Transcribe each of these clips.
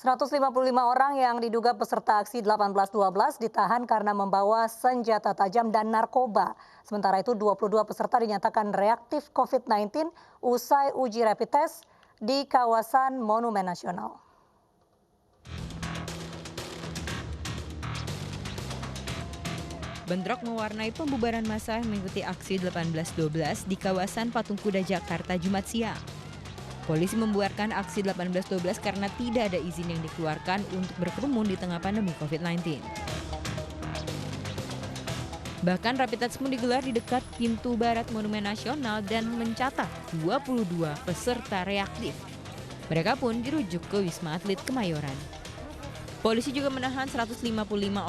155 orang yang diduga peserta aksi 18.12 ditahan karena membawa senjata tajam dan narkoba. Sementara itu 22 peserta dinyatakan reaktif COVID-19 usai uji rapid test di kawasan Monumen Nasional. Bentrok mewarnai pembubaran massa yang mengikuti aksi 18.12 di kawasan Patung Kuda Jakarta Jumat siang. Polisi membubarkan aksi 18.12 karena tidak ada izin yang dikeluarkan untuk berkerumun di tengah pandemi COVID-19. Bahkan rapid test pun digelar di dekat pintu barat Monumen Nasional dan mencatat 22 peserta reaktif. Mereka pun dirujuk ke Wisma Atlet Kemayoran. Polisi juga menahan 155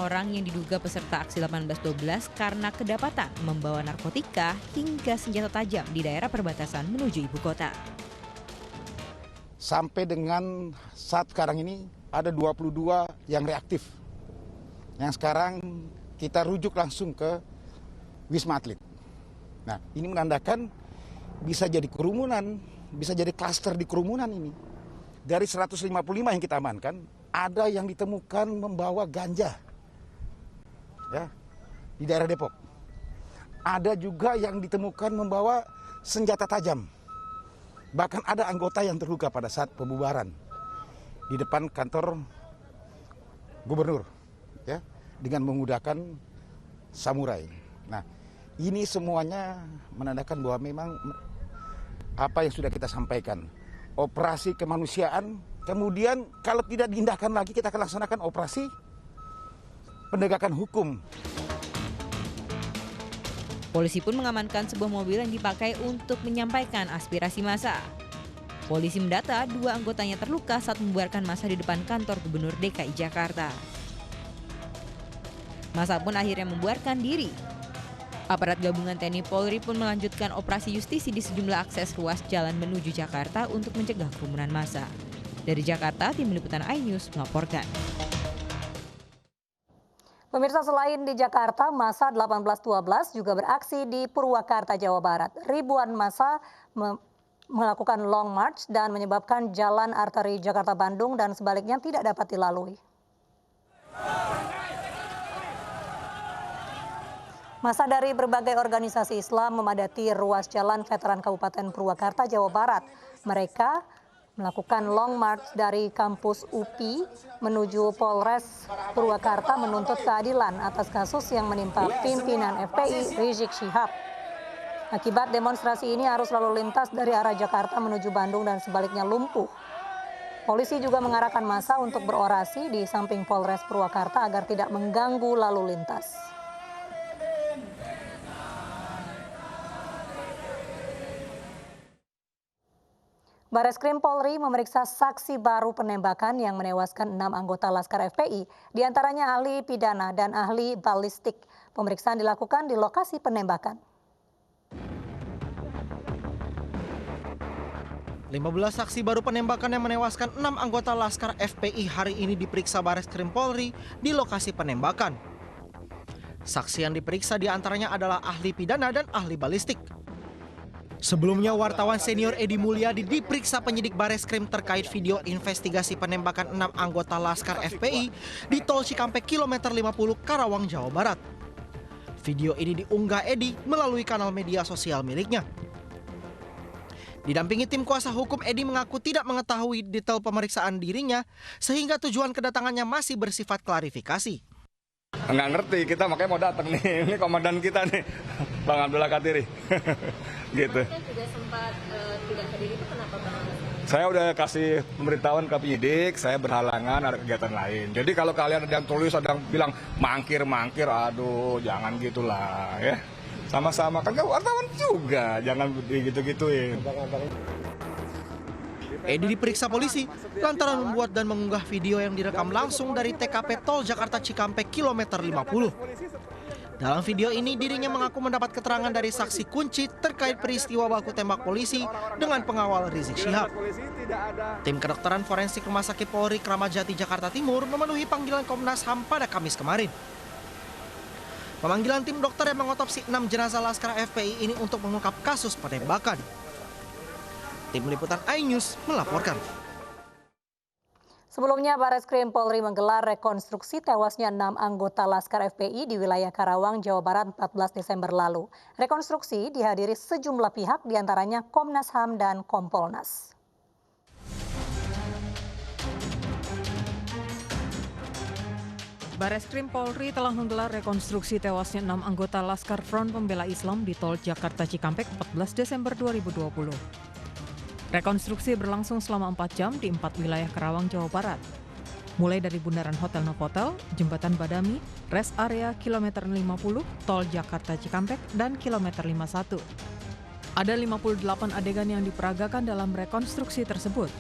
orang yang diduga peserta aksi 18.12 karena kedapatan membawa narkotika hingga senjata tajam di daerah perbatasan menuju ibu kota. Sampai dengan saat sekarang ini ada 22 yang reaktif. Yang sekarang kita rujuk langsung ke Wisma Atlet. Nah, ini menandakan bisa jadi kerumunan, bisa jadi klaster di kerumunan ini. Dari 155 yang kita amankan, ada yang ditemukan membawa ganja ya, di daerah Depok. Ada juga yang ditemukan membawa senjata tajam. Bahkan ada anggota yang terluka pada saat pembubaran di depan kantor gubernur, ya, dengan menggunakan samurai. Nah, ini semuanya menandakan bahwa memang apa yang sudah kita sampaikan, operasi kemanusiaan. Kemudian kalau tidak diindahkan lagi, kita akan laksanakan operasi penegakan hukum. Polisi pun mengamankan sebuah mobil yang dipakai untuk menyampaikan aspirasi massa. Polisi mendata 2 anggotanya terluka saat membubarkan massa di depan kantor Gubernur DKI Jakarta. Massa pun akhirnya membubarkan diri. Aparat gabungan TNI Polri pun melanjutkan operasi justisi di sejumlah akses ruas jalan menuju Jakarta untuk mencegah kerumunan massa. Dari Jakarta, Tim Liputan iNews melaporkan. Pemirsa, selain di Jakarta, massa 18.12 juga beraksi di Purwakarta, Jawa Barat. Ribuan massa melakukan long march dan menyebabkan jalan arteri Jakarta-Bandung dan sebaliknya tidak dapat dilalui. Massa dari berbagai organisasi Islam memadati ruas jalan Veteran Kabupaten Purwakarta, Jawa Barat. Mereka melakukan long march dari kampus UPI menuju Polres Purwakarta menuntut keadilan atas kasus yang menimpa pimpinan FPI Rizik Syihab. Akibat demonstrasi ini arus lalu lintas dari arah Jakarta menuju Bandung dan sebaliknya lumpuh. Polisi juga mengarahkan massa untuk berorasi di samping Polres Purwakarta agar tidak mengganggu lalu lintas. Bareskrim Polri memeriksa saksi baru penembakan yang menewaskan 6 anggota Laskar FPI, diantaranya ahli pidana dan ahli balistik. Pemeriksaan dilakukan di lokasi penembakan. 15 saksi baru penembakan yang menewaskan 6 anggota Laskar FPI hari ini diperiksa Bareskrim Polri di lokasi penembakan. Saksi yang diperiksa diantaranya adalah ahli pidana dan ahli balistik. Sebelumnya, wartawan senior Edi Mulyadi diperiksa penyidik Bareskrim terkait video investigasi penembakan 6 anggota Laskar FPI di Tol Cikampek kilometer 50 Karawang, Jawa Barat. Video ini diunggah Edi melalui kanal media sosial miliknya. Didampingi tim kuasa hukum, Edi mengaku tidak mengetahui detail pemeriksaan dirinya sehingga tujuan kedatangannya masih bersifat klarifikasi. Nggak ngerti, kita makanya mau datang nih, ini komandan kita nih, Bang Abdullah Katiri. Gitu. Juga sempat tidak hadir itu kenapa Bang? Saya udah kasih pemberitahuan ke penyidik, saya berhalangan ada kegiatan lain. Jadi kalau kalian ada yang tulis, ada yang bilang mangkir, aduh jangan gitulah ya. Sama-sama, kan wartawan juga, jangan gitu-gituin. Edi diperiksa polisi lantaran membuat dan mengunggah video yang direkam langsung dari TKP Tol Jakarta Cikampek kilometer 50. Dalam video ini dirinya mengaku mendapat keterangan dari saksi kunci terkait peristiwa baku tembak polisi dengan pengawal Rizik Syihab. Tim kedokteran forensik Rumah Sakit Polri Kramat Jati Jakarta Timur memenuhi panggilan Komnas HAM pada Kamis kemarin. Pemanggilan tim dokter yang mengotopsi 6 jenazah Laskar FPI ini untuk mengungkap kasus penembakan. Tim Liputan iNews melaporkan. Sebelumnya, Bareskrim Polri menggelar rekonstruksi tewasnya 6 anggota Laskar FPI di wilayah Karawang, Jawa Barat 14 Desember lalu. Rekonstruksi dihadiri sejumlah pihak, diantaranya Komnas HAM dan Kompolnas. Bareskrim Polri telah menggelar rekonstruksi tewasnya 6 anggota Laskar Front Pembela Islam di Tol Jakarta Cikampek 14 Desember 2020. Rekonstruksi berlangsung selama 4 jam di 4 wilayah Karawang, Jawa Barat. Mulai dari Bundaran Hotel Novotel, Jembatan Badami, Rest Area Kilometer 50, Tol Jakarta Cikampek, dan Kilometer 51. Ada 58 adegan yang diperagakan dalam rekonstruksi tersebut.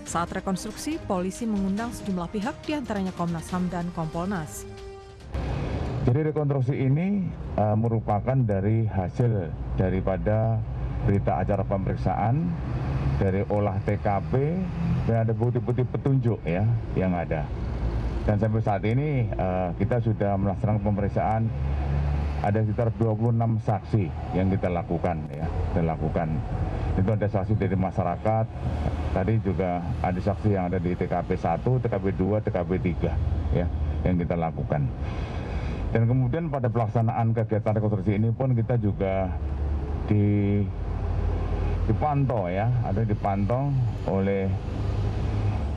Saat rekonstruksi, polisi mengundang sejumlah pihak, diantaranya Komnas HAM dan Kompolnas. Jadi rekonstruksi ini merupakan dari hasil daripada berita acara pemeriksaan, dari olah TKP, dan ada bukti-bukti petunjuk ya yang ada. Dan sampai saat ini kita sudah melaksanakan pemeriksaan ada sekitar 26 saksi yang kita lakukan ya. Itu ada saksi dari masyarakat, tadi juga ada saksi yang ada di TKP 1, TKP 2, TKP 3 ya yang kita lakukan. Dan kemudian pada pelaksanaan kegiatan rekonstruksi ini pun kita juga dipantau ya, ada dipantau oleh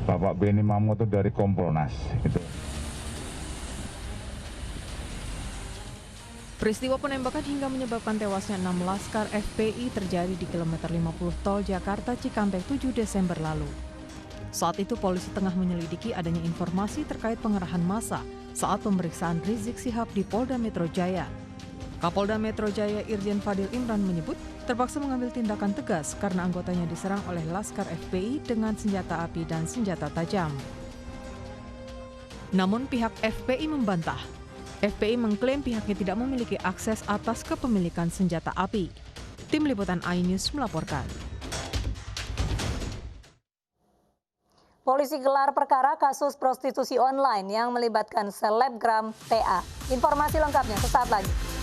Bapak Beni Mamoto dari Kompolnas. Itu. Peristiwa penembakan hingga menyebabkan tewasnya 6 Laskar FPI terjadi di kilometer 50 Tol Jakarta Cikampek 7 Desember lalu. Saat itu polisi tengah menyelidiki adanya informasi terkait pengerahan massa saat pemeriksaan Rizik Syihab di Polda Metro Jaya. Kapolda Metro Jaya Irjen Fadil Imran menyebut terpaksa mengambil tindakan tegas karena anggotanya diserang oleh Laskar FPI dengan senjata api dan senjata tajam. Namun pihak FPI membantah. FPI mengklaim pihaknya tidak memiliki akses atas kepemilikan senjata api. Tim Liputan iNews melaporkan. Polisi gelar perkara kasus prostitusi online yang melibatkan selebgram TA. Informasi lengkapnya sesaat lagi.